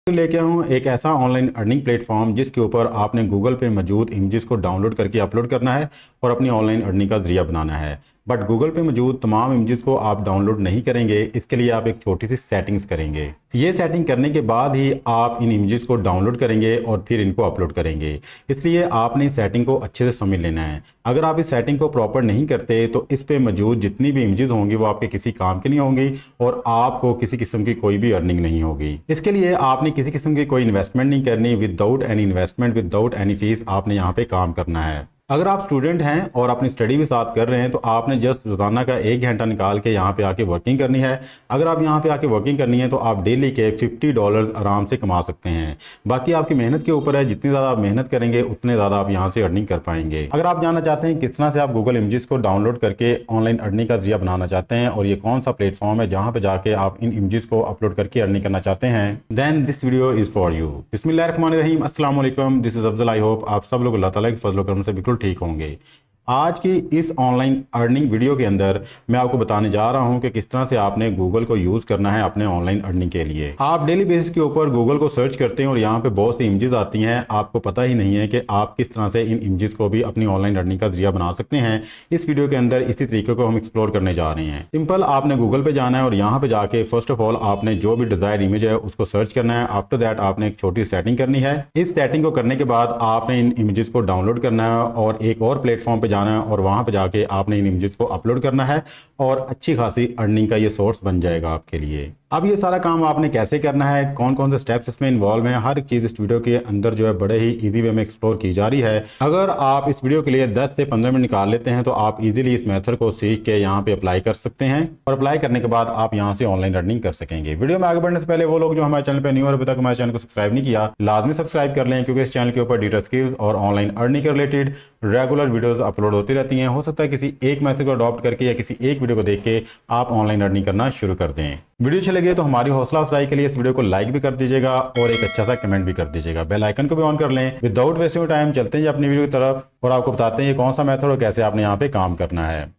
लेके हूँ एक ऐसा ऑनलाइन अर्निंग प्लेटफॉर्म जिसके ऊपर आपने गूगल पे मौजूद इमेजेस को डाउनलोड करके अपलोड करना है और अपनी ऑनलाइन अर्निंग का जरिया बनाना है। बट गूगल पे मौजूद तमाम इमेजेस को आप डाउनलोड नहीं करेंगे। इसके लिए आप एक छोटी सी सेटिंग्स करेंगे। ये सेटिंग करने के बाद ही आप इन इमेजेस को डाउनलोड करेंगे और फिर इनको अपलोड करेंगे। इसलिए आपने इस सेटिंग को अच्छे से समझ लेना है। अगर आप इस सेटिंग को प्रॉपर नहीं करते तो इस पे मौजूद जितनी भी इमेजेस होंगी वो आपके किसी काम की नहीं होंगी और आपको किसी किस्म की कोई भी अर्निंग नहीं होगी। इसके लिए आपने किसी किस्म की कोई इन्वेस्टमेंट नहीं करनी। Without any investment, without any fees आपने यहाँ पे काम करना है। अगर आप स्टूडेंट हैं और अपनी स्टडी भी साथ कर रहे हैं तो आपने जस्ट रोजाना का 1 घंटा निकाल के यहाँ पे आके वर्किंग करनी है। अगर आप यहाँ पे आके वर्किंग करनी है तो आप डेली के $50 आराम से कमा सकते हैं। बाकी आपकी मेहनत के ऊपर है, जितनी ज़्यादा आप मेहनत करेंगे उतने ज़्यादा आप यहाँ से अर्निंग कर पाएंगे। अगर आप जानना चाहते हैं किस तरह से आप गूगल इमेजेस को डाउनलोड करके ऑनलाइन अर्निंग का जरिया बनाना चाहते हैं और ये कौन सा प्लेटफॉर्म है जहाँ पे जाके आप इन इमेजेस को अपलोड करके अर्निंग करना चाहते हैं, then this video is for you. बिस्मिल्लाहिर्रहमानिर्रहीम, अस्सलाम वालेकुम, this is Afzal. I hope आप सब लोग अल्लाह ताला के फजल करम से बिल्कुल ठीक होंगे। आज की इस ऑनलाइन अर्निंग वीडियो के अंदर मैं आपको बताने जा रहा हूं कि किस तरह से आपने गूगल को यूज़ करना है अपने ऑनलाइन अर्निंग के लिए। आप डेली बेसिस के ऊपर गूगल को सर्च करते हैं और यहां पे बहुत सी इमेजेस आती हैं। आपको पता ही नहीं है कि आप किस तरह से इन इमेजेस को भी अपनी ऑनलाइन अर्निंग का जरिया बना सकते हैं। इस वीडियो के अंदर इसी तरीके को हम एक्सप्लोर करने जा रहे हैं। सिंपल, आपने गूगल पे जाना है और यहाँ पे जाके फर्स्ट ऑफ ऑल आपने जो भी डिजायर इमेज है उसको सर्च करना है। आफ्टर दैट आपने एक छोटी सेटिंग करनी है। इस सेटिंग को करने के बाद आपने इन इमेजेस को डाउनलोड करना है और एक और प्लेटफॉर्म पे जाना है और वहां पे जाके आपने इन इमेजेस को अपलोड करना है और अच्छी खासी अर्निंग का ये सोर्स बन जाएगा आपके लिए। अब ये सारा काम आपने कैसे करना है, कौन कौन से स्टेप्स इसमें इन्वॉल्व हैं, हर चीज़ इस वीडियो के अंदर जो है बड़े ही इजी वे में एक्सप्लोर की जा रही है। अगर आप इस वीडियो के लिए 10 से 15 मिनट निकाल लेते हैं तो आप इजीली इस मेथड को सीख के यहाँ पे अप्लाई कर सकते हैं और अप्लाई करने के बाद आप यहाँ से ऑनलाइन अर्निंग कर सकेंगे। वीडियो में आगे बढ़ने से पहले वो लोग जो हमारे चैनल पर न्यू और अभी तक हमारे चैनल को सब्सक्राइब नहीं किया, लाजमी सब्सक्राइब कर लें, क्योंकि इस चैनल के ऊपर डिजिटल स्किल्स और ऑनलाइन अर्निंग के रिलेटेड रेगुलर वीडियोस अपलोड होती रहती हैं। हो सकता है किसी एक मेथड को अडॉप्ट करके या किसी एक वीडियो को देख के आप ऑनलाइन अर्निंग करना शुरू कर दें। वीडियो अच्छी लगे तो हमारी हौसला अफजाई के लिए इस वीडियो को लाइक भी कर दीजिएगा और एक अच्छा सा कमेंट भी कर दीजिएगा। बेल आइकन को भी ऑन कर लें। विदाउट वेस्टिंग टाइम चलते हैं अपनी वीडियो की तरफ और आपको बताते हैं ये कौन सा मेथड और कैसे आपने यहाँ पे काम करना है।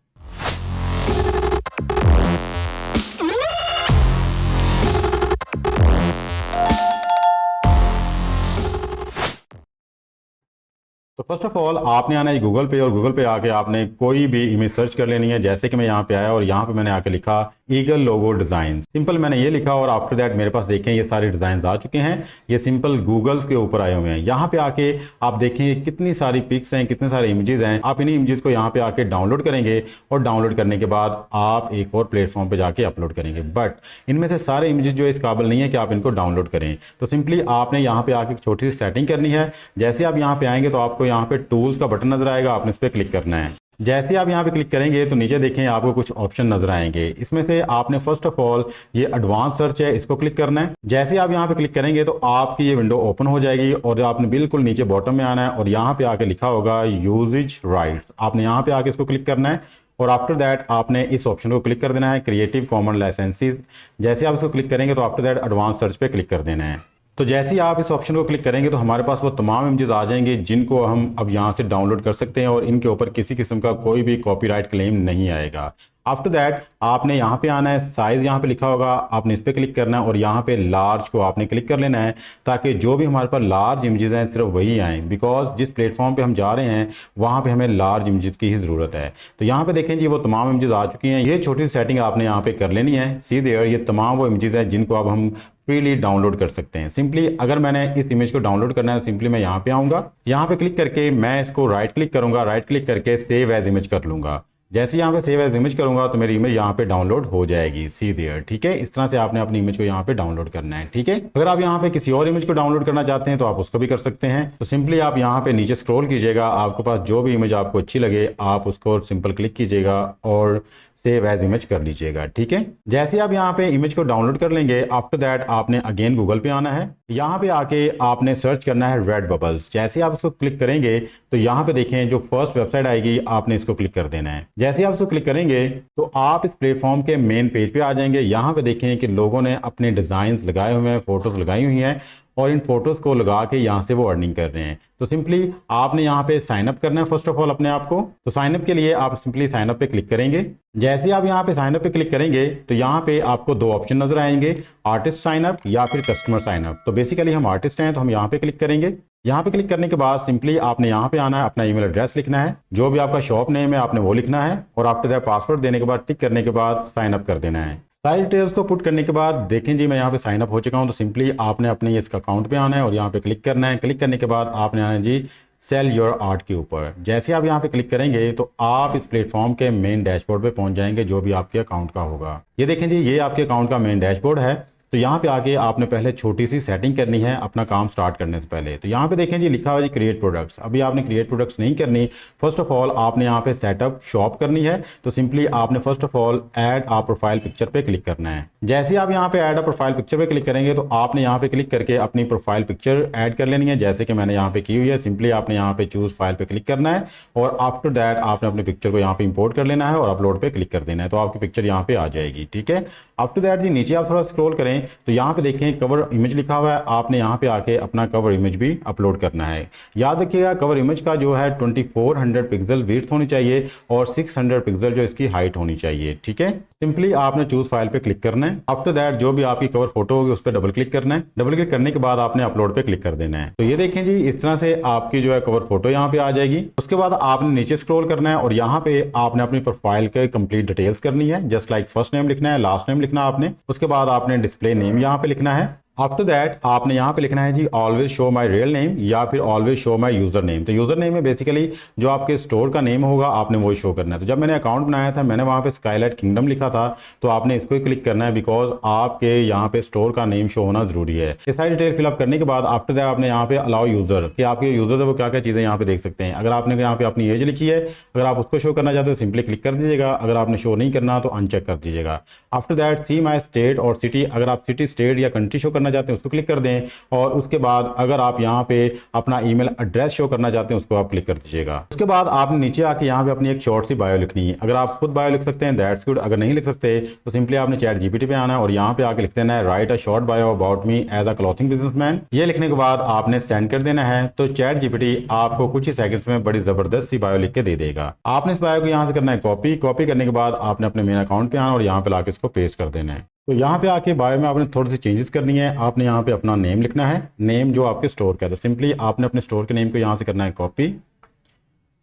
तो फर्स्ट ऑफ ऑल आपने आना है गूगल पे और गूगल पे आके आपने कोई भी इमेज सर्च कर लेनी है। जैसे कि मैं यहाँ पे आया और यहाँ पे मैंने आके लिखा ईगल लोगो डिजाइन। सिंपल मैंने ये लिखा और आफ्टर दैट मेरे पास देखें ये सारे डिजाइन आ चुके हैं। ये सिंपल गूगल्स के ऊपर आए हुए हैं। यहाँ पे आके आप देखें कितनी सारी पिक्स हैं, कितने सारे इमेजेस हैं। आप इन्हीं इमेजेस को यहाँ पे आके डाउनलोड करेंगे और डाउनलोड करने के बाद आप एक और प्लेटफॉर्म पे जाके अपलोड करेंगे। बट इनमें से सारे इमेजेस जो इस काबिल नहीं है कि आप इनको डाउनलोड करें। तो सिंपली आपने यहाँ पे आके एक छोटी सी सेटिंग करनी है। जैसे आप यहाँ पे आएंगे तो आपको यहाँ पे टूल्स का बटन नजर आएगा, आपने इस पर क्लिक करना है। जैसे आप यहाँ पे क्लिक करेंगे तो नीचे देखें आपको कुछ ऑप्शन नजर आएंगे। इसमें से आपने फर्स्ट ऑफ ऑल ये एडवांस सर्च है, इसको क्लिक करना है। जैसे आप यहाँ पे क्लिक करेंगे तो आपकी ये विंडो ओपन हो जाएगी और आपने बिल्कुल नीचे बॉटम में आना है और यहाँ पे आके लिखा होगा यूजेज राइट्स। आपने यहाँ पे आके इसको क्लिक करना है और आफ्टर दैट आपने इस ऑप्शन को क्लिक कर देना है, क्रिएटिव कॉमन लाइसेंसेस। जैसे आप इसको क्लिक करेंगे तो आफ्टर दैट एडवांस सर्च पे क्लिक कर देना है। तो जैसे ही आप इस ऑप्शन को क्लिक करेंगे तो हमारे पास वो तमाम इमेजेस आ जाएंगे जिनको हम अब यहाँ से डाउनलोड कर सकते हैं और इनके ऊपर किसी किस्म का कोई भी कॉपीराइट क्लेम नहीं आएगा। आफ्टर दैट आपने यहाँ पे आना है, साइज़ यहाँ पे लिखा होगा, आपने इस पर क्लिक करना है और यहाँ पे लार्ज को आपने क्लिक कर लेना है ताकि जो भी हमारे पास लार्ज इमेजेस हैं सिर्फ वही आएँ। बिकॉज जिस प्लेटफॉर्म पे हम जा रहे हैं वहाँ पे हमें लार्ज इमेजेस की ही ज़रूरत है। तो यहाँ पे देखें जी वो तमाम इमेजेस आ चुकी हैं। ये छोटी सी सेटिंग आपने यहाँ पे कर लेनी है। सीधे ये तमाम वो इमेजेस हैं जिनको अब हम फ्रीली डाउनलोड कर सकते हैं। सिंपली अगर मैंने इस इमेज को डाउनलोड करना है तो सिंपली मैं यहाँ पे आऊँगा, यहाँ पे क्लिक करके मैं इसको राइट क्लिक करूँगा, राइट क्लिक करके सेव एज इमेज कर लूँगा। जैसे यहाँ पे सेव एज इमेज करूंगा तो मेरी इमेज यहाँ पे डाउनलोड हो जाएगी सीधे। ठीक है, इस तरह से आपने अपनी इमेज को यहाँ पे डाउनलोड करना है। ठीक है, अगर आप यहाँ पे किसी और इमेज को डाउनलोड करना चाहते हैं तो आप उसको भी कर सकते हैं। तो सिंपली आप यहाँ पे नीचे स्क्रॉल कीजिएगा, आपके पास जो भी इमेज आपको अच्छी लगे आप उसको सिंपल क्लिक कीजिएगा और सेव एज इमेज कर लीजिएगा। ठीक है, जैसे आप यहाँ पे इमेज को डाउनलोड कर लेंगे आफ्टर दैट आपने अगेन गूगल पे आना है। यहाँ पे आके आपने सर्च करना है रेड बबल्स। जैसे आप इसको क्लिक करेंगे तो यहाँ पे देखें जो फर्स्ट वेबसाइट आएगी आपने इसको क्लिक कर देना है। जैसे आप इसको क्लिक करेंगे तो आप इस प्लेटफॉर्म के मेन पेज पे आ जाएंगे। यहाँ पे देखें कि लोगों ने अपने डिजाइन लगाए हुए हैं, फोटोज लगाई हुई हैं और इन फोटोज़ को लगा के यहाँ से वो अर्निंग कर रहे हैं। तो सिंपली आपने यहाँ पे साइन अप करना है फर्स्ट ऑफ ऑल अपने आप को। तो साइन अप के लिए आप सिंपली साइन अप पे क्लिक करेंगे। जैसे आप यहाँ पे साइन अप पे क्लिक करेंगे तो यहाँ पे आपको दो ऑप्शन नजर आएंगे, आर्टिस्ट साइन अप या फिर कस्टमर साइन अप। तो बेसिकली हम आर्टिस्ट हैं तो हम यहाँ पे क्लिक करेंगे। यहाँ पे क्लिक करने के बाद सिंपली आपने यहाँ पे आना है, अपना ईमेल एड्रेस लिखना है, जो भी आपका शॉप नेम है आपने वो लिखना है और आफ्टर दैट पासवर्ड देने के बाद टिक करने के बाद साइन अप कर देना है। सारी डिटेल्स को पुट करने के बाद देखें जी मैं यहाँ पे साइन अप हो चुका हूँ। तो सिंपली आपने अपने इसका अकाउंट पे आना है और यहाँ पे क्लिक करना है। क्लिक करने के बाद आपने आना है जी सेल योर आर्ट के ऊपर। जैसे आप यहाँ पे क्लिक करेंगे तो आप इस प्लेटफॉर्म के मेन डैशबोर्ड पे पहुंच जाएंगे जो भी आपके अकाउंट का होगा। ये देखें जी ये आपके अकाउंट का मेन डैशबोर्ड है। तो यहाँ पे आके आपने पहले छोटी सी सेटिंग करनी है अपना काम स्टार्ट करने से पहले। तो यहाँ पे देखें जी लिखा हुआ जी क्रिएट प्रोडक्ट्स। अभी आपने क्रिएट प्रोडक्ट्स नहीं करनी, फर्स्ट ऑफ ऑल आपने यहाँ पे सेटअप शॉप करनी है। तो सिंपली आपने first of all add a profile picture पे क्लिक करना है। जैसे आप यहाँ पे ऐड आ प्रोफाइल पिक्चर पे क्लिक करेंगे तो आपने यहाँ पे क्लिक करके अपनी प्रोफाइल पिक्चर ऐड कर लेनी है, जैसे कि मैंने यहाँ पे की हुई है। सिंपली आपने यहाँ पे चूज फाइल पे क्लिक करना है और आफ्टर दैट आपने अपनी पिक्चर को यहाँ पे इंपोर्ट कर लेना है और अपलोड पे क्लिक कर देना है। तो आपकी पिक्चर यहाँ पे आ जाएगी, ठीक है। आफ्टर दैट जी नीचे आप थोड़ा स्क्रॉल करें तो यहाँ पे देखें कवर इमेज लिखा हुआ है। आपने यहाँ पे आके अपना कवर इमेज भी अपलोड करना है। याद रखिएगा कवर इमेज का जो है 2400 पिक्सल विड्थ होनी चाहिए और 600 पिक्सल जो इसकी हाइट होनी चाहिए, ठीक है। सिंपली आपने चूज फाइल पे क्लिक करना है। आफ्टर दैट जो भी आपकी कवर फोटो होगी उस पर डबल क्लिक करना है। डबल क्लिक करने के बाद आपने अपलोड पे क्लिक कर देना है। तो ये देखें जी इस तरह से आपकी जो है कवर फोटो यहाँ पे आ जाएगी। उसके बाद आपने नीचे स्क्रॉल करना है और यहाँ पे आपने अपनी प्रोफाइल के कंप्लीट डिटेल्स करनी है। जस्ट लाइक फर्स्ट नेम लिखना है, लास्ट नेम लिखना है आपने। उसके बाद आपने डिस्प्ले नेम यहाँ पे लिखना है। आफ्टर दैट आपने यहाँ पे लिखना है जी always show my real name या फिर always show my user name. तो यूजर नेम में बेसिकली जो आपके स्टोर का नेम होगा आपने वही शो करना है। तो जब मैंने अकाउंट बनाया था मैंने वहाँ पे स्काईलाइट किंगडम लिखा था, तो आपने इसको ही क्लिक करना है बिकॉज आपके यहाँ पे स्टोर का नेम शो होना जरूरी है। ये सारी डिटेल फिलअप करने के बाद आफ्टर दैट आपने यहाँ पे अलाउ यूजर कि आपके यूजर है वो क्या क्या चीजें यहाँ पे देख सकते हैं। अगर आपने यहाँ पे अपनी एज लिखी है, अगर आप उसको शो करना चाहते हो सिंपली क्लिक कर दीजिएगा। अगर आपने शो नहीं करना तो अनचेक कर दीजिएगा। After that see my state और सिटी, अगर आप सिटी स्टेट या कंट्री शो करना चाहते हैं उसको क्लिक कर दें। और उसके बाद अगर आप यहाँ पे अपना ईमेल एड्रेस शो करना चाहते हैं उसको आप क्लिक कर दीजिएगा। उसके बाद आपने नीचे आके यहाँ पे अपनी एक शॉर्ट सी बायो लिखनी है। अगर आप खुद बायो लिख सकते हैं दैट्स गुड, अगर नहीं लिख सकते तो सिंपली आपने चैट जीपीटी पे आना है और यहाँ पे आके लिख देना है write a short bio about me as a clothing businessman. ये लिखने के बाद आपने सेंड कर देना है। तो चैट जीपीटी आपको कुछ ही सेकंड्स में बड़ी जबरदस्त सी बायो लिख के दे देगा। आपने इस बायो को यहाँ से करना है कॉपी। कॉपी करने के बाद आपने अपने मेन अकाउंट पे आना और यहाँ पे लाके इसको पेस्ट कर देना है। तो यहाँ पे आके बायो में आपने थोड़ी सी चेंजेस करनी है। आपने यहाँ पे अपना नेम लिखना है, नेम जो आपके स्टोर का है। तो सिंपली आपने अपने स्टोर के नेम को यहाँ से करना है कॉपी।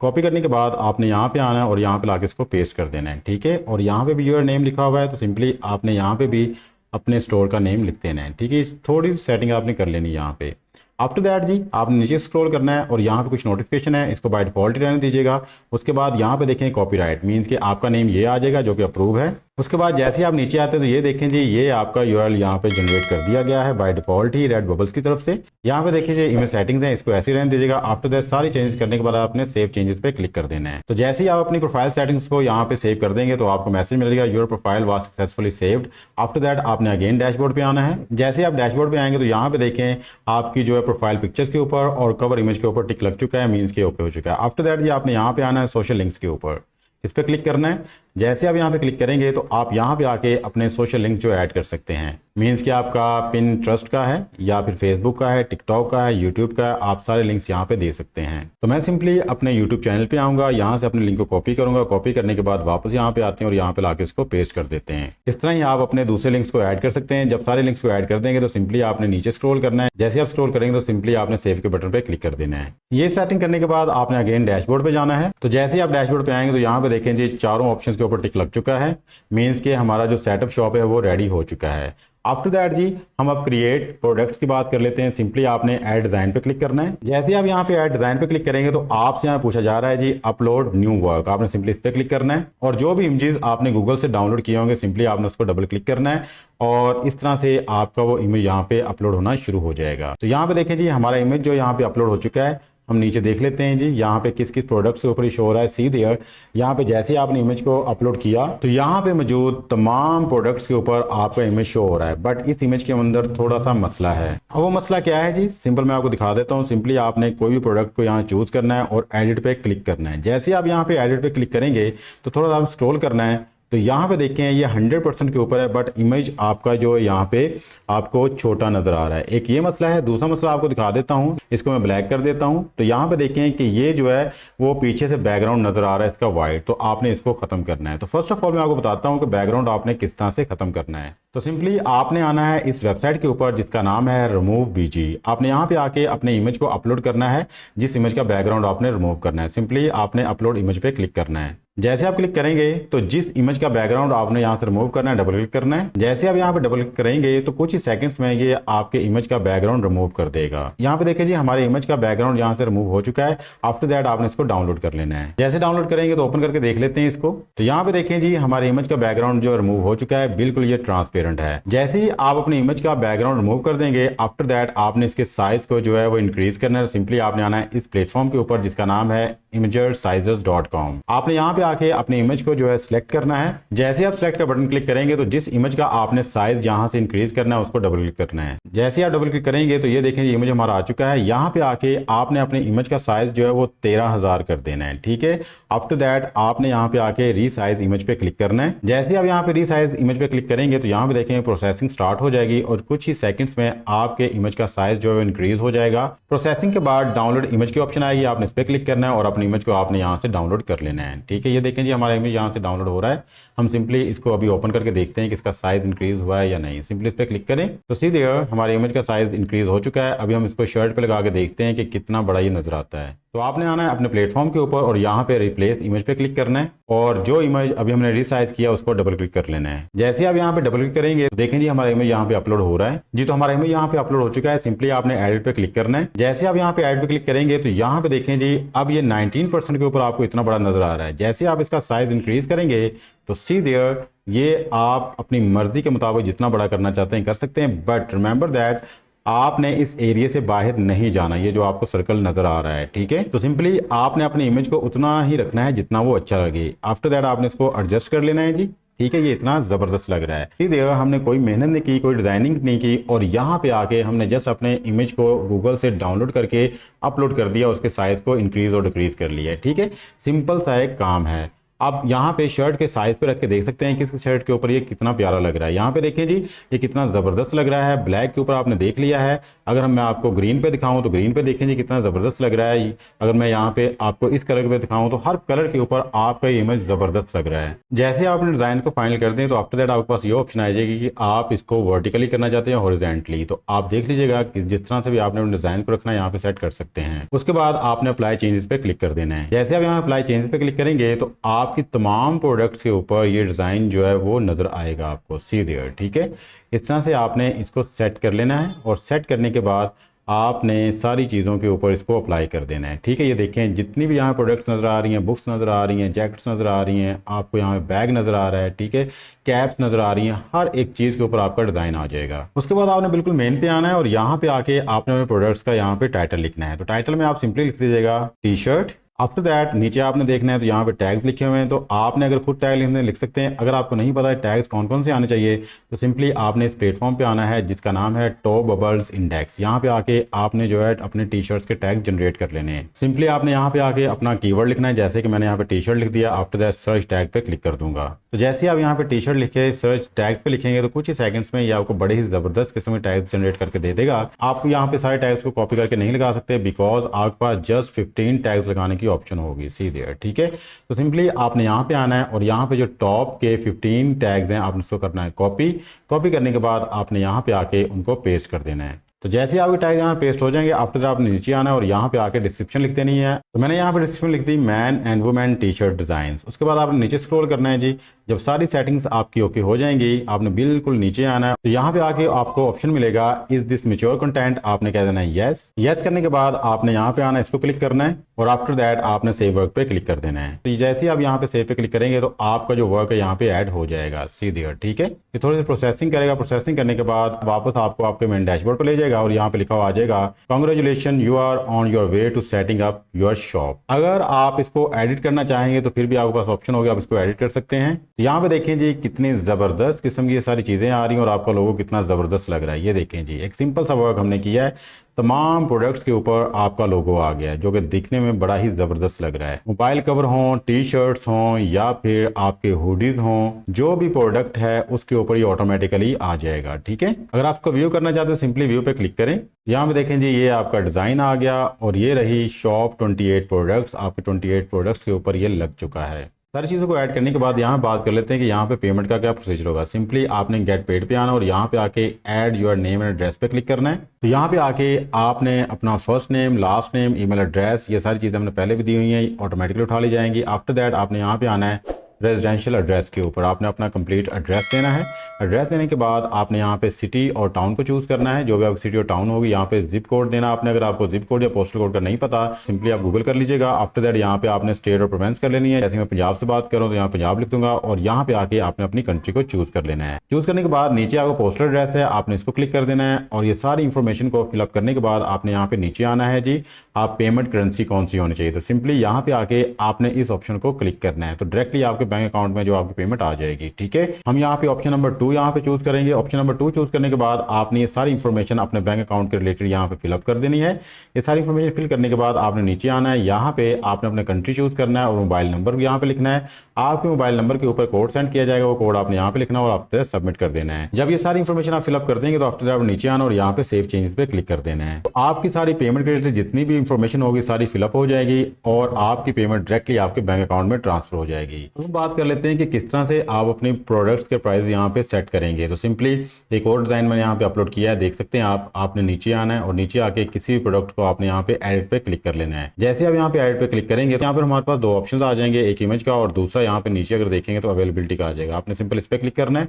कॉपी करने के बाद आपने यहाँ पे आना है और यहाँ पे लाके इसको पेस्ट कर देना है, ठीक है। और यहाँ पे भी योर नेम लिखा हुआ है तो सिंपली आपने यहाँ पे भी अपने स्टोर का नेम लिख देना है, ठीक है। थोड़ी सी सेटिंग आपने कर लेनी है यहाँ पे। आफ्टर दैट जी आपने नीचे स्क्रॉल करना है और यहाँ पे कुछ नोटिफिकेशन है, इसको बाय डिफॉल्ट ही रहने दीजिएगा। उसके बाद यहाँ पे देखें कॉपीराइट मींस कि आपका नेम ये आ जाएगा जो कि अप्रूव है। उसके बाद जैसे ही आप नीचे आते हैं तो ये देखें जी ये आपका यूआरएल यहाँ पे जनरेट कर दिया गया है by default he red bubbles की तरफ से। यहाँ पे देखिए इमेज सेटिंग्स हैं, इसको ऐसे ही रहने दीजिएगा। आफ्टर दैट सारी चेंजेस करने के बाद आपने सेव चेंजेस पे क्लिक कर देना है। तो जैसे ही आप अपनी प्रोफाइल सेटिंग्स को यहाँ पे सेव कर देंगे तो आपको मैसेज मिलेगा your profile was successfully saved. After that आपने अगेन डैशबोर्ड पे आना है। जैसे आप डैशबोर्ड पे आएंगे तो यहाँ पे देखें आपकी जो है प्रोफाइल पिक्चर्स के ऊपर और कवर इमेज के ऊपर टिक लग चुका है, मीन्स के ओके हो चुका है। आफ्टर दैट जी आपने यहाँ पे आना है सोशल लिंक्स के ऊपर, इस पर क्लिक करना है। जैसे आप यहाँ पे क्लिक करेंगे तो आप यहाँ पे आके अपने सोशल लिंक जो ऐड कर सकते हैं। मीन्स कि आपका पिंटरेस्ट का है या फिर फेसबुक का है, टिकटॉक का है, यूट्यूब का है, आप सारे लिंक्स यहाँ पे दे सकते हैं। तो मैं सिंपली अपने यूट्यूब चैनल पे आऊँगा, यहाँ से अपने लिंक को कॉपी करूँगा। कॉपी करने के बाद वापस यहाँ पे आते हैं और यहाँ पे लाके इसको पेस्ट कर देते हैं। इस तरह ही आप अपने दूसरे लिंक्स को ऐड कर सकते हैं। जब सारे लिंक्स को ऐड कर देंगे तो सिंपली आपने नीचे स्क्रॉल करना है। जैसे आप स्क्रॉल करेंगे तो सिंपली आपने सेव के बटन पर क्लिक कर देना है। ये सेटिंग करने के बाद आपने अगेन डैशबोर्ड पे जाना है। तो जैसे ही आप डैशबोर्ड पे आएंगे तो यहाँ पे देखें जी चारों ऑप्शंस के ऊपर टिक लग चुका है, मीन्स कि हमारा जो सेटअप शॉप है वो रेडी हो चुका है। आफ्टर दैट जी हम अब क्रिएट प्रोडक्ट्स की बात कर लेते हैं। सिंपली आपने ऐड डिजाइन पे क्लिक करना है। जैसे ही आप यहाँ पे ऐड डिजाइन पे क्लिक करेंगे तो आपसे यहाँ पूछा जा रहा है जी अपलोड न्यू वर्क, आपने सिंपली इस पे क्लिक करना है और जो भी इमेजेस आपने गूगल से डाउनलोड किए होंगे सिंपली आपने उसको डबल क्लिक करना है और इस तरह से आपका वो इमेज यहाँ पे अपलोड होना शुरू हो जाएगा। तो यहाँ पे देखें जी हमारा इमेज जो यहाँ पे अपलोड हो चुका है। हम नीचे देख लेते हैं जी यहाँ पे किस किस प्रोडक्ट्स के ऊपर शो हो रहा है। सी देयर यहाँ पे जैसे आपने इमेज को अपलोड किया तो यहाँ पे मौजूद तमाम प्रोडक्ट्स के ऊपर आपका इमेज शो हो रहा है, बट इस इमेज के अंदर थोड़ा सा मसला है। अब वो मसला क्या है जी, सिंपल मैं आपको दिखा देता हूँ। सिंपली आपने कोई भी प्रोडक्ट को यहाँ चूज करना है और एडिट पे क्लिक करना है। जैसे आप यहाँ पे एडिट पे क्लिक करेंगे तो थोड़ा सा स्क्रॉल करना है तो यहाँ पे देखें ये 100% के ऊपर है, बट इमेज आपका जो यहाँ पे आपको छोटा नजर आ रहा है। एक ये मसला है। दूसरा मसला आपको दिखा देता हूँ, इसको मैं ब्लैक कर देता हूँ। तो यहाँ पे देखें कि ये जो है वो पीछे से बैकग्राउंड नजर आ रहा है इसका वाइट, तो आपने इसको खत्म करना है। तो फर्स्ट ऑफ ऑल मैं आपको बताता हूँ कि बैकग्राउंड आपने किस तरह से खत्म करना है। तो सिंपली आपने आना है इस वेबसाइट के ऊपर जिसका नाम है रिमूव बीजी। आपने यहाँ पे आके अपने इमेज को अपलोड करना है, जिस इमेज का बैकग्राउंड आपने रिमूव करना है। सिंपली आपने अपलोड इमेज पे क्लिक करना है। जैसे आप क्लिक करेंगे तो जिस इमेज का बैकग्राउंड आपने यहाँ से रिमूव करना है, डबल क्लिक करना है। जैसे आप यहाँ पे डबल क्लिक करेंगे तो कुछ ही सेकंड्स में ये आपके इमेज का बैकग्राउंड रिमूव कर देगा। यहाँ पे देखिए जी हमारे इमेज का बैकग्राउंड यहाँ से रिमूव हो चुका है। आफ्टर दैट आपने इसको डाउनलोड कर लेना है। जैसे डाउनलोड करेंगे तो ओपन करके देख लेते हैं इसको। तो यहाँ पे देखें जी हमारे इमेज का बैकग्राउंड जो रिमूव हो चुका है, बिल्कुल ये ट्रांसपेरेंट है। जैसे ही आप अपनी इमेज का बैकग्राउंड रिमूव कर देंगे, आफ्टर दैट आपने इसके साइज को जो है वो इंक्रीज करना है। सिंपली आपने आना है इस प्लेटफॉर्म के ऊपर जिसका नाम है imagersizes.com। आपने यहाँ पे आके अपनी इमेज को जो है सिलेक्ट करना है। जैसे आप सिलेक्ट का बटन क्लिक करेंगे तो जिस इमेज का आपने साइज यहाँ से इंक्रीज करना है उसको डबल क्लिक करना है। जैसे आप डबल क्लिक करेंगे तो ये देखें ये इमेज हमारा आ चुका है। यहाँ पे आके आपने अपनी इमेज का साइज जो है वो 13,000 कर देना है, ठीक है। आफ्टर दैट आपने यहाँ पे आके रीसाइज इमेज पे क्लिक करना है। जैसे आप यहाँ पे रीसाइज इमेज पे क्लिक करेंगे तो यहाँ पे देखेंगे प्रोसेसिंग स्टार्ट हो जाएगी और कुछ ही सेकंड्स में आपके इमेज का साइज जो है इंक्रीज हो जाएगा। प्रोसेसिंग के बाद डाउनलोड इमेज की ऑप्शन आएगी, आपने इस पे क्लिक करना है और अपनी इमेज को आपने यहाँ से डाउनलोड कर लेना है, ठीक है। ये देखें जी हमारा इमेज यहाँ से डाउनलोड हो रहा है। हम सिंपली इसको अभी ओपन करके देखते हैं कि इसका साइज इंक्रीज हुआ है या नहीं। सिंपली इस पे क्लिक करें तो सीधे हमारे इमेज का साइज इंक्रीज हो चुका है। अभी हम इसको शर्ट पे लगा के देखते हैं कि कितना बड़ा ये नजर आता है। तो आपने आना है अपने प्लेटफॉर्म के ऊपर और यहाँ पे रिप्लेस इमेज पे क्लिक करना है और जो इमेज अभी हमने रिसाइज किया उसको डबल क्लिक कर लेना है। जैसे आप यहाँ पे डबल क्लिक करेंगे तो देखें जी हमारा इमेज यहाँ पे अपलोड हो रहा है। जी तो हमारा इमेज यहाँ पे अपलोड हो चुका है। सिंपली आपने एडिट पे क्लिक करना है। जैसे आप यहाँ पे एडिट पे क्लिक करेंगे तो यहाँ पे देखें जी अब ये 19% के ऊपर आपको इतना बड़ा नजर आ रहा है। जैसे आप इसका साइज इंक्रीज करेंगे तो सी देयर ये आप अपनी मर्जी के मुताबिक जितना बड़ा करना चाहते हैं कर सकते हैं, बट रिमेंबर दैट आपने इस एरिया से बाहर नहीं जाना। ये जो आपको सर्कल नजर आ रहा है, ठीक है। तो सिंपली आपने अपनी इमेज को उतना ही रखना है जितना वो अच्छा लगे। आफ्टर दैट आपने इसको एडजस्ट कर लेना है जी, ठीक है। ये इतना जबरदस्त लग रहा है। इधर हमने कोई मेहनत नहीं की, कोई डिजाइनिंग नहीं की और यहाँ पे आके हमने जस्ट अपने इमेज को गूगल से डाउनलोड करके अपलोड कर दिया, उसके साइज को इंक्रीज और डिक्रीज कर लिया, ठीक है। सिंपल सा एक काम है। आप यहाँ पे शर्ट के साइज पे रख के देख सकते हैं कि इस शर्ट के ऊपर ये कितना प्यारा लग रहा है। यहाँ पे देखें जी ये कितना ज़बरदस्त लग रहा है। ब्लैक के ऊपर आपने देख लिया है। अगर मैं आपको ग्रीन पे दिखाऊं तो ग्रीन पे देखें जी कितना ज़बरदस्त लग रहा है। अगर मैं यहाँ पे आपको इस कलर पे दिखाऊं तो हर कलर के ऊपर आपका ये इमेज ज़बरदस्त लग रहा है। जैसे आपने डिज़ाइन को फाइनल कर दें तो आफ्टर दैट आपके पास ये ऑप्शन आ जाएगी कि आप इसको वर्टिकली करना चाहते हैं हॉरिजॉन्टली। तो आप देख लीजिएगा कि जिस तरह से भी आपने अपने डिज़ाइन को रखना है यहाँ पे सेट कर सकते हैं। उसके बाद आपने अप्लाई चेंजेस पे क्लिक कर देना है। जैसे आप यहाँ अप्लाई चेंजेस पे क्लिक करेंगे तो आपकी तमाम प्रोडक्ट्स के ऊपर ये डिज़ाइन जो है वो नज़र आएगा आपको सीधे, ठीक है। इस तरह से आपने इसको सेट कर लेना है और सेट करने के बाद आपने सारी चीज़ों के ऊपर इसको अप्लाई कर देना है, ठीक है। ये देखें जितनी भी यहाँ प्रोडक्ट्स नज़र आ रही हैं, बुक्स नज़र आ रही हैं, जैकेट्स नज़र आ रही हैं, आपको यहाँ बैग नज़र आ रहा है, ठीक है, कैप्स नज़र आ रही हैं, हर एक चीज़ के ऊपर आपका डिज़ाइन आ जाएगा। उसके बाद आपने बिल्कुल मेन पे आना है और यहाँ पे आके आपने अपने प्रोडक्ट्स का यहाँ पे टाइटल लिखना है। तो टाइटल में आप सिंपली लिख दीजिएगा टी शर्ट। आफ्टर दैट नीचे आपने देखना है तो यहाँ पे टैग्स लिखे हुए हैं, तो आपने अगर खुद टैग लिख सकते हैं। अगर आपको नहीं पता है टैग्स कौन कौन से आने चाहिए तो सिंपली आपने इस प्लेटफॉर्म पे आना है जिसका नाम है टॉप बबल्स इंडेक्स। यहाँ पे आके आपने जो है अपने टी शर्ट्स के टैग जनरेट कर लेने हैं। सिंपली आपने यहाँ पे आके अपना कीवर्ड लिखना है, जैसे कि मैंने यहाँ पे टी शर्ट लिख दिया। आफ्टर दैट सर्च टैग पे क्लिक कर दूंगा। तो जैसे आप यहाँ पे टी शर्ट लिखे सर्च टैग्स पे लिखेंगे तो कुछ ही सेकंड्स में ये आपको बड़े ही जबरदस्त किस्म के टैग्स जनरेट करके दे देगा। आप यहाँ पे सारे टैग्स को कॉपी करके नहीं लगा सकते बिकॉज आपके पास जस्ट 15 टैग्स लगाने की ऑप्शन होगी सीधे, ठीक है। तो सिंपली आपने यहाँ पे आना है और यहाँ पे जो टॉप के 15 टैग्स हैं आपने उसको करना है कॉपी करने के बाद आपने यहाँ पे आके उनको पेस्ट कर देना है। तो जैसे आपके टैग यहाँ पेस्ट हो जाएंगे आफ्टर आपने नीचे आना है और यहाँ पे आके डिस्क्रिप्शन लिख देनी है। तो मैंने यहाँ पे डिस्क्रिप्शन लिख the man and women T shirt design. उसके बाद आपने नीचे स्क्रॉल करना है जी। जब सारी सेटिंग्स आपकी ओके हो जाएंगी आपने बिल्कुल नीचे आना है। तो यहाँ पे आके आपको ऑप्शन मिलेगा इज दिस मैच्योर कंटेंट, आपने कह देना है यस। यस करने के बाद आपने यहाँ पे आना है, इसको क्लिक करना है और आफ्टर दैट आपने सेव वर्क पे क्लिक कर देना है। तो जैसे ही आप यहाँ पे सेव पे क्लिक करेंगे तो आपका जो वर्क है यहाँ पे ऐड हो जाएगा सीधे, ठीक है। ये थोड़ी सी प्रोसेसिंग करेगा। प्रोसेसिंग करने के बाद वापस आपको आपके मेन डैशबोर्ड पे ले जाएगा और यहाँ पे लिखा हुआ आ जाएगा congratulation you are on your way to setting up your shop. अगर आप इसको एडिट करना चाहेंगे तो फिर भी आपके पास ऑप्शन होगा, आप इसको एडिट कर सकते हैं। यहाँ पे देखें जी कितनी जबरदस्त किस्म की ये सारी चीजें आ रही हैं और आपका लोगो कितना जबरदस्त लग रहा है। ये देखें जी एक सिंपल सा वर्क हमने किया है तमाम प्रोडक्ट्स के ऊपर आपका लोगो आ गया है, जो कि दिखने में बड़ा ही ज़बरदस्त लग रहा है। मोबाइल कवर हों, टी शर्ट्स हों या फिर आपके हुडीज़ हों, जो भी प्रोडक्ट है उसके ऊपर ये ऑटोमेटिकली आ जाएगा। ठीक है, अगर आप इसको व्यू करना चाहते हो सिंपली व्यू पे क्लिक करें। यहाँ पे देखें जी, ये आपका डिज़ाइन आ गया और ये रही शॉप 28 प्रोडक्ट्स। आपके 28 प्रोडक्ट्स के ऊपर ये लग चुका है। सारी चीज़ों को ऐड करने के बाद यहाँ बात कर लेते हैं कि यहाँ पे पेमेंट का क्या प्रोसीजर होगा। सिंपली आपने गेट पेड पे आना और यहाँ पे आके add your name and address पे क्लिक करना है। तो यहाँ पे आके आपने अपना first name, last name, email address, ये सारी चीज़ें हमने पहले भी दी हुई हैं, ऑटोमेटिकली उठा ली जाएंगी। आफ्टर दैट आपने यहाँ पे आना है रेजिडेंशियल एड्रेस के ऊपर, आपने अपना कंप्लीट एड्रेस देना है। एड्रेस देने के बाद आपने यहाँ पे सिटी और टाउन को चूज़ करना है, जो भी आपकी सिटी और टाउन होगी। यहाँ पे जिप कोड देना आपने, अगर आपको जिप कोड या पोस्टल कोड का नहीं पता सिंपली आप गूगल कर लीजिएगा। आफ्टर दैट यहाँ पे आपने स्टेट और प्रोविंस कर लेनी है। जैसे मैं पंजाब से बात करूँ तो यहाँ पंजाब लिख दूंगा और यहाँ पे आके आपने अपनी कंट्री को चूज़ कर लेना है। चूज़ करने के बाद नीचे आपको पोस्टल एड्रेस है, आपने इसको क्लिक कर देना है और ये सारी इंफॉर्मेशन को फिलअप करने के बाद आपने यहाँ पे नीचे आना है जी, आप पेमेंट करेंसी कौन सी होनी चाहिए। तो सिंपली यहाँ पे आके आपने इस ऑप्शन को क्लिक करना है, तो डायरेक्टली आपके बैंक अकाउंट में जो पेमेंट आ जाएगी। ठीक है, हम यहाँ पे ऑप्शन नंबर 2 यहाँ पे चूज करेंगे। ऑप्शन नंबर 2 चूज करने के बाद आपने ये सारी इंफॉर्मेशन अपने बैंक अकाउंट के रिलेटेड यहाँ पे फिलअप कर देनी है। ये सारी इंफॉर्मेशन फिल करने के बाद आपने नीचे आना है, यहाँ पे आपने अपने कंट्री चूज करना है और मोबाइल नंबर यहाँ पे लिखना है। आपके मोबाइल नंबर के ऊपर कोड सेंड किया जाएगा, वो कोड आपने यहाँ पे लिखना है और आफ्टर सबमिट कर देना है। जब ये सारी इंफॉर्मेशन आप फिलअप कर देंगे तो आफ्टर आप नीचे आना और यहाँ पे सेव चेंजेस पे क्लिक कर देना है। तो आपकी सारी पेमेंट के रिलेटेड जितनी भी इंफॉर्मेशन होगी सारी फिलअप हो जाएगी और आपकी पेमेंट डायरेक्टली आपके बैंक अकाउंट में ट्रांसफर हो जाएगी। हम बात कर लेते हैं कि किस तरह से आप अपनी प्रोडक्ट्स के प्राइस यहाँ पे सेट करेंगे। तो सिंपली एक और डिजाइन मैंने यहाँ पे अपलोड किया है, देख सकते हैं आप। आपने नीचे आना है और नीचे आके किसी भी प्रोडक्ट को आपने यहाँ पे एडिट पे क्लिक कर लेना है। जैसे आप यहाँ पे एडिट पे क्लिक करेंगे तो यहाँ पर हमारे पास दो ऑप्शन आ जाएंगे, एक इमेज का और दूसरा यहाँ पे नीचे अगर देखेंगे तो अवेलेबिलिटी का आ जाएगा। आपने सिंपल इस पर क्लिक करना है।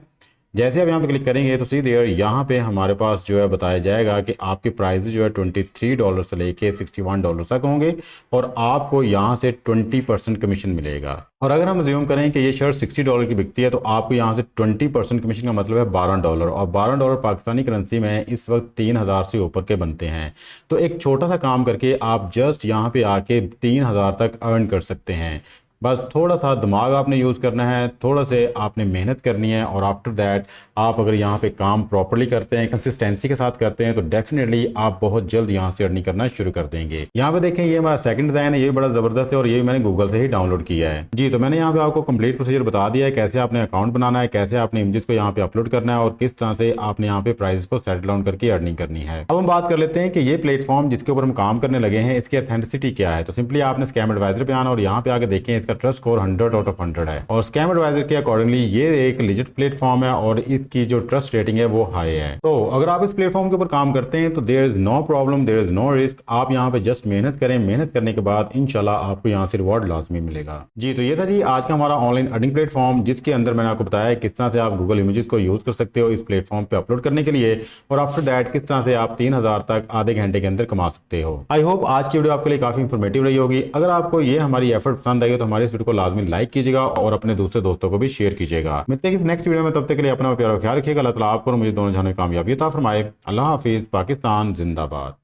जैसे आप यहाँ पे क्लिक करेंगे तो सीधे यहाँ पे हमारे पास जो है बताया जाएगा कि आपके प्राइस जो है $23 से लेके $61 तक होंगे और आपको यहाँ से 20% कमीशन मिलेगा। और अगर हम ज्यूम करें कि ये शर्ट $60 की बिकती है तो आपको यहाँ से 20% कमीशन का मतलब है $12 और $12 पाकिस्तानी करेंसी में इस वक्त 3000 से ऊपर के बनते हैं। तो एक छोटा सा काम करके आप जस्ट यहाँ पे आके 3000 तक अर्न कर सकते हैं। बस थोड़ा सा दिमाग आपने यूज़ करना है, थोड़ा से आपने मेहनत करनी है और आफ्टर दैट आप अगर यहाँ पे काम प्रॉपर्ली करते हैं, कंसिस्टेंसी के साथ करते हैं तो डेफिनेटली आप बहुत जल्द यहाँ से अर्निंग करना शुरू कर देंगे। यहाँ पे देखें ये हमारा सेकंड डिज़ाइन है, ये बड़ा ज़बरदस्त है और ये मैंने गूगल से ही डाउनलोड किया है जी। तो मैंने यहाँ पे आपको कंप्लीट प्रोसीजर बता दिया है, कैसे आपने अकाउंट बनाना है, कैसे आपने इमेजेस को यहाँ पे अपलोड करना है और किस तरह से आपने यहाँ पे प्राइस को सेट डाउन करके अर्निंग करनी है। अब हम बात कर लेते हैं कि ये प्लेटफॉर्म जिसके ऊपर हम काम करने लगे हैं इसकी ऑथेंटिसिटी क्या है। तो सिंपली आपने स्कैम एडवाइजर पे आना और यहाँ पे आके देखें इसका ट्रस्ट स्कोर 100/100 है और स्कैम एडवाइजर के अकॉर्डिंगली ये एक लिजिट प्लेटफॉर्म है और इसकी जो ट्रस्ट रेटिंग है वो हाई है। तो अगर आप इस प्लेटफॉर्म के ऊपर काम करते हैं तो there is no problem, there is no risk. आप यहाँ पे जस्ट मेहनत करें, मेहनत करने के बाद इंशाल्लाह आपको यहाँ से रिवॉर्ड लाजमी मिलेगा जी। तो ये था जी आज का हमारा ऑनलाइन अर्निंग प्लेटफॉर्म, जिसके अंदर मैंने आपको बताया किस तरह से आप गूगल इमेजेस को यूज कर सकते हो इस प्लेटफॉर्म पे अपलोड करने के लिए और आफ्टर दैट किस तरह से आप 3000 तक आधे घंटे के अंदर कमा सकते हो। आई होप आज की वीडियो आपके लिए काफी इंफॉर्मेटिव रही होगी। अगर आपको ये हमारी एफर्ट पसंद आई हो तो हमारे इस वीडियो को लाजमी लाइक कीजिएगा और अपने दूसरे दोस्तों को भी शेयर कीजिएगा। मिलते हैं नेक्स्ट वीडियो में, तब तक के लिए अपना प्यारा ख्याल रखिएगा। अल्लाह ताला आपको और मुझे दोनों जाने कामयाबी अता फरमाए। अल्लाह हाफिज। पाकिस्तान जिंदाबाद।